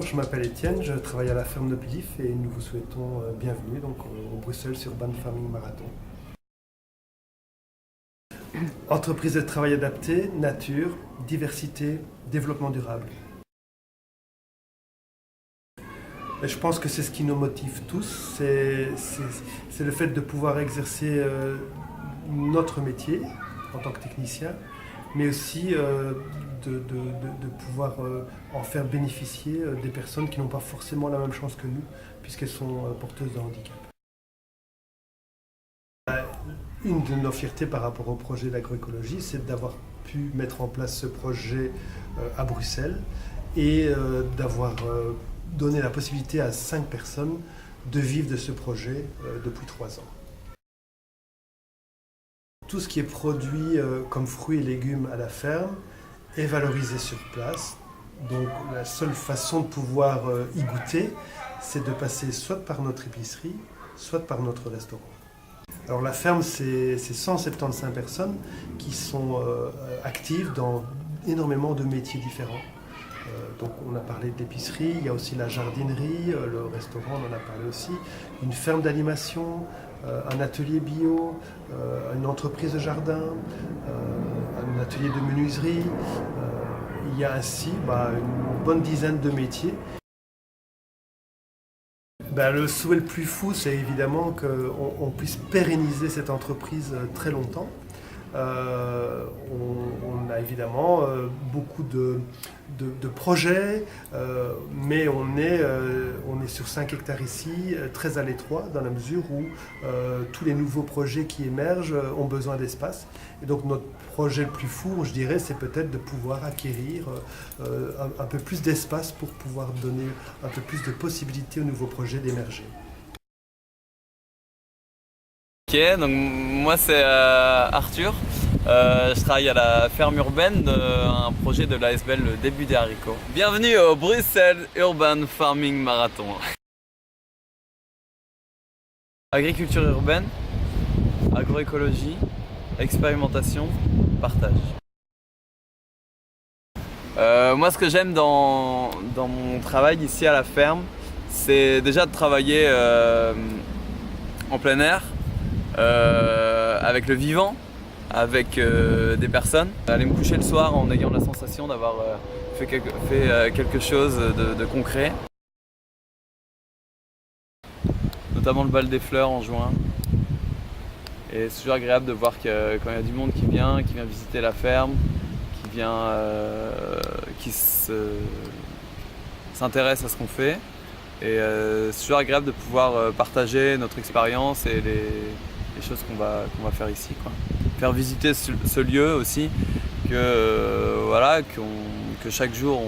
je m'appelle Étienne, je travaille à la ferme de Plif et nous vous souhaitons bienvenue donc, au Bruxelles Urban Farming Marathon. Entreprise de travail adapté, nature, diversité, développement durable. Et je pense que c'est ce qui nous motive tous, c'est le fait de pouvoir exercer notre métier en tant que technicien, mais aussi de pouvoir en faire bénéficier des personnes qui n'ont pas forcément la même chance que nous, puisqu'elles sont porteuses de handicap. Une de nos fiertés par rapport au projet d'agroécologie, c'est d'avoir pu mettre en place ce projet à Bruxelles et d'avoir donné la possibilité à 5 personnes de vivre de ce projet depuis 3 ans. Tout ce qui est produit comme fruits et légumes à la ferme est valorisé sur place. Donc la seule façon de pouvoir y goûter, c'est de passer soit par notre épicerie, soit par notre restaurant. Alors la ferme, c'est 175 personnes qui sont actives dans énormément de métiers différents. Donc on a parlé de l'épicerie, il y a aussi la jardinerie, le restaurant, on en a parlé aussi, une ferme d'animation, un atelier bio, une entreprise de jardin, un atelier de menuiserie. Il y a ainsi une bonne dizaine de métiers. Le souhait le plus fou, c'est évidemment qu'on puisse pérenniser cette entreprise très longtemps. On a évidemment beaucoup de projets, mais on est sur 5 hectares ici, très à l'étroit, dans la mesure où tous les nouveaux projets qui émergent ont besoin d'espace. Et donc notre projet le plus fou, je dirais, c'est peut-être de pouvoir acquérir un peu plus d'espace pour pouvoir donner un peu plus de possibilités aux nouveaux projets d'émerger. Ok, donc moi c'est Arthur, je travaille à la ferme urbaine d'un projet de l'ASBL Le Début des Haricots. Bienvenue au Bruxelles Urban Farming Marathon. Agriculture urbaine, agroécologie, expérimentation, partage. Moi ce que j'aime dans mon travail ici à la ferme, c'est déjà de travailler en plein air, avec le vivant, avec des personnes. Aller me coucher le soir en ayant la sensation d'avoir fait quelque chose de concret. Notamment le bal des fleurs en juin. Et c'est toujours agréable de voir que quand il y a du monde qui vient visiter la ferme, qui s'intéresse à ce qu'on fait. Et c'est toujours agréable de pouvoir partager notre expérience et les choses qu'on va faire ici, quoi. Faire visiter ce lieu aussi, que chaque jour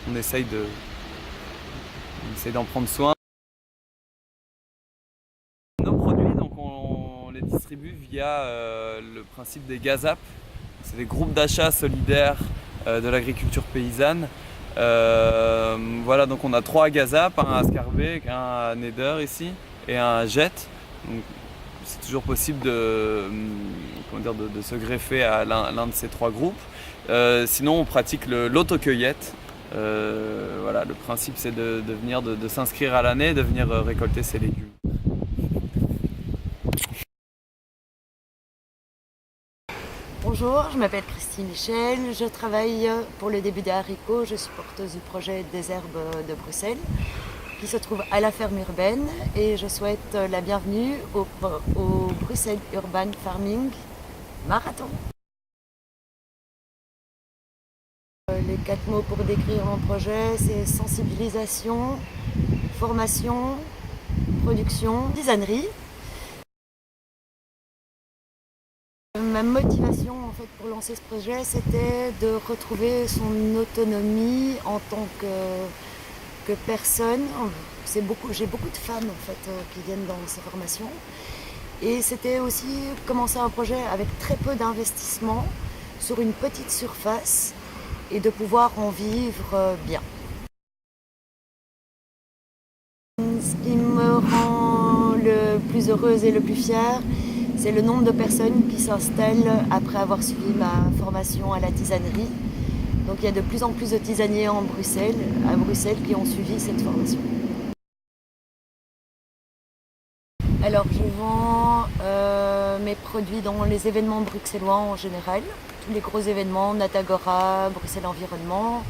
on essaye d'en prendre soin. Nos produits, donc on les distribue via le principe des GAZAP. C'est des groupes d'achat solidaires de l'agriculture paysanne. Voilà, donc on a 3 GAZAP, un à Scarbeck, un à Neder ici et un à Jet. Donc, c'est toujours possible de se greffer à l'un de ces 3 groupes. Sinon on pratique l'autocueillette. Voilà, le principe c'est de s'inscrire à l'année, de venir récolter ses légumes. Bonjour, je m'appelle Christine Michel, je travaille pour le Début des Haricots, je suis porteuse du projet des herbes de Bruxelles qui se trouve à la ferme urbaine et je souhaite la bienvenue au Bruxelles Urban Farming Marathon. Les 4 mots pour décrire mon projet, c'est sensibilisation, formation, production, designerie. Ma motivation en fait, pour lancer ce projet, c'était de retrouver son autonomie en tant que personne. J'ai beaucoup de femmes en fait, qui viennent dans ces formations. Et c'était aussi commencer un projet avec très peu d'investissement sur une petite surface et de pouvoir en vivre bien. Ce qui me rend le plus heureuse et le plus fière, c'est le nombre de personnes qui s'installent après avoir suivi ma formation à la tisanerie Donc il y a de plus en plus de tisaniers à Bruxelles qui ont suivi cette formation. Alors je vends mes produits dans les événements bruxellois en général, tous les gros événements, Natagora, Bruxelles Environnement,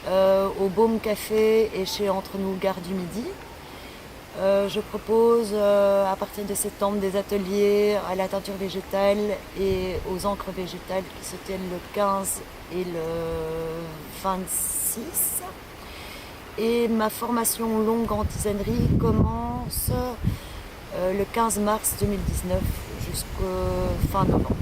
au Baume Café et chez Entre nous Gare du Midi. Je propose à partir de septembre des ateliers à la teinture végétale et aux encres végétales qui se tiennent le 15 et le 26. Et ma formation longue en tisanerie commence le 15 mars 2019 jusqu'au fin novembre.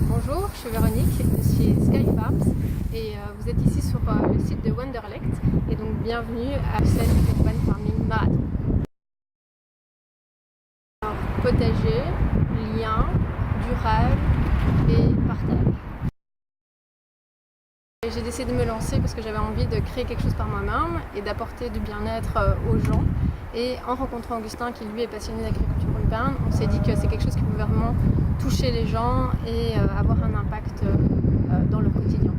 Bonjour, je suis Véronique de chez Sky Farms et vous êtes ici sur le site de Wonderlect et donc bienvenue à Bruxelles Urban Farming Marathon. Alors, potager, lien, durable et partage. J'ai décidé de me lancer parce que j'avais envie de créer quelque chose par moi-même et d'apporter du bien-être aux gens. Et en rencontrant Augustin, qui lui est passionné d'agriculture urbaine, on s'est dit que c'est quelque chose qui pouvait vraiment toucher les gens et avoir un impact dans leur quotidien.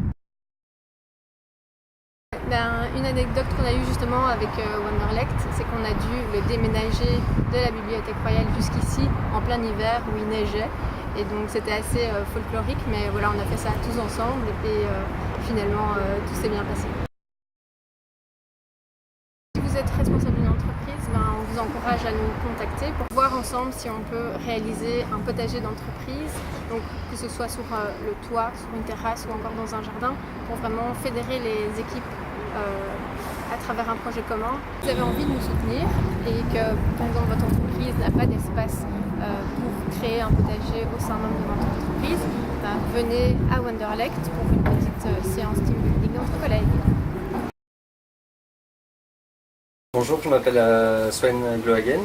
Une anecdote qu'on a eue justement avec Wonderlect, c'est qu'on a dû le déménager de la bibliothèque royale jusqu'ici en plein hiver où il neigeait. Et donc c'était assez folklorique, mais voilà, on a fait ça tous ensemble et finalement tout s'est bien passé. Si vous êtes responsable d'une entreprise, on vous encourage à nous contacter pour voir ensemble si on peut réaliser un potager d'entreprise, donc que ce soit sur le toit, sur une terrasse ou encore dans un jardin, pour vraiment fédérer les équipes à travers un projet commun. Si vous avez envie de nous soutenir et que par exemple votre entreprise n'a pas d'espace pour créer un potager au sein même de votre entreprise, venez à Wonderlect pour une petite séance team building entre collègues. Bonjour, je m'appelle Sven Glohagen.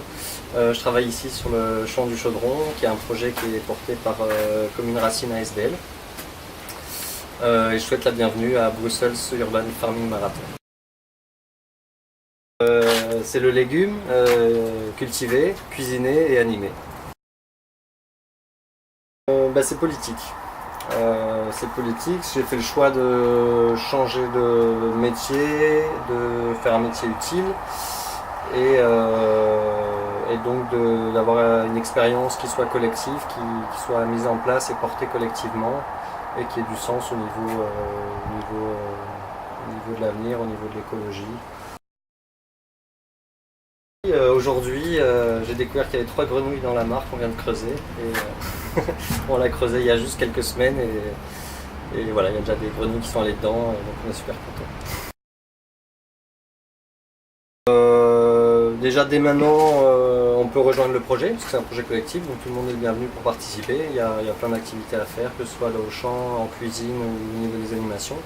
Je travaille ici sur le champ du Chaudron, qui est un projet qui est porté par Commune Racine ASBL. Et je souhaite la bienvenue à Brussels Urban Farming Marathon. C'est le légume cultivé, cuisiné et animé. C'est politique. J'ai fait le choix de changer de métier, de faire un métier utile et donc d'avoir une expérience qui soit collective, qui soit mise en place et portée collectivement et qui ait du sens au niveau de l'avenir, au niveau de l'écologie. Aujourd'hui, j'ai découvert qu'il y avait 3 grenouilles dans la mare qu'on vient de creuser. Et, on l'a creusé il y a juste quelques semaines et voilà, il y a déjà des grenouilles qui sont allées dedans, donc on est super contents. Déjà dès maintenant, on peut rejoindre le projet, parce que c'est un projet collectif, donc tout le monde est bienvenu pour participer. Il y a plein d'activités à faire, que ce soit au champ, en cuisine ou au niveau des animations.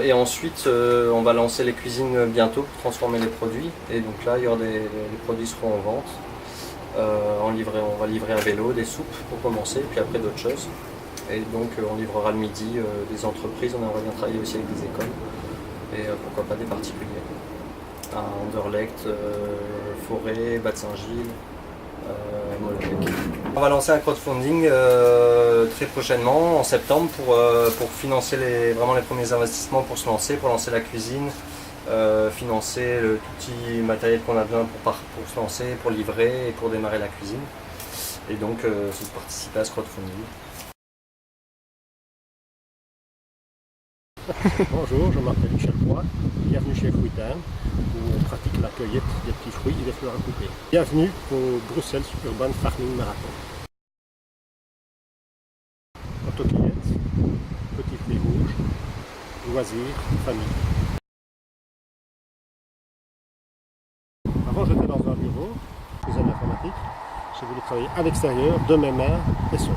Et ensuite on va lancer les cuisines bientôt pour transformer les produits et donc là les produits seront en vente. On va livrer à vélo des soupes pour commencer, puis après d'autres choses. Et donc on livrera le midi des entreprises, on aimerait bien travailler aussi avec des écoles et pourquoi pas des particuliers. À Anderlecht, Forêt, Bad Saint-Gilles, Molenbeek. On va lancer un crowdfunding très prochainement, en septembre, pour financer vraiment les premiers investissements pour se lancer, pour lancer la cuisine, financer le tout petit matériel qu'on a besoin pour se lancer, pour livrer et pour démarrer la cuisine. Et donc, c'est de participer à ce crowdfunding. Bonjour, je m'appelle Michel Roy, bienvenue chez Fruitime, où on pratique la cueillette des petits fruits et des fleurs à couper. Bienvenue au Bruxelles Urban Farming Marathon. Autocueillette, petits fruits rouges, loisirs, famille. Avant j'étais dans un bureau, je faisais de l'informatique, j'ai voulu travailler à l'extérieur, de mes mains et seul.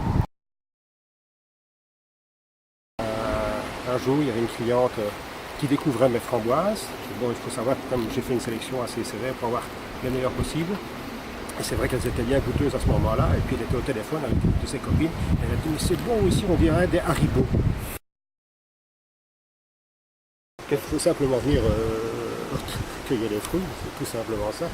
Un jour, il y avait une cliente qui découvrait mes framboises. Bon, il faut savoir que comme j'ai fait une sélection assez sévère pour avoir les meilleures possibles. Et c'est vrai qu'elles étaient bien goûteuses à ce moment-là. Et puis elle était au téléphone avec une de ses copines. Et elle a dit, mais c'est bon ici, on dirait des haribots. Il faut simplement venir cueillir les fruits, c'est tout simplement ça.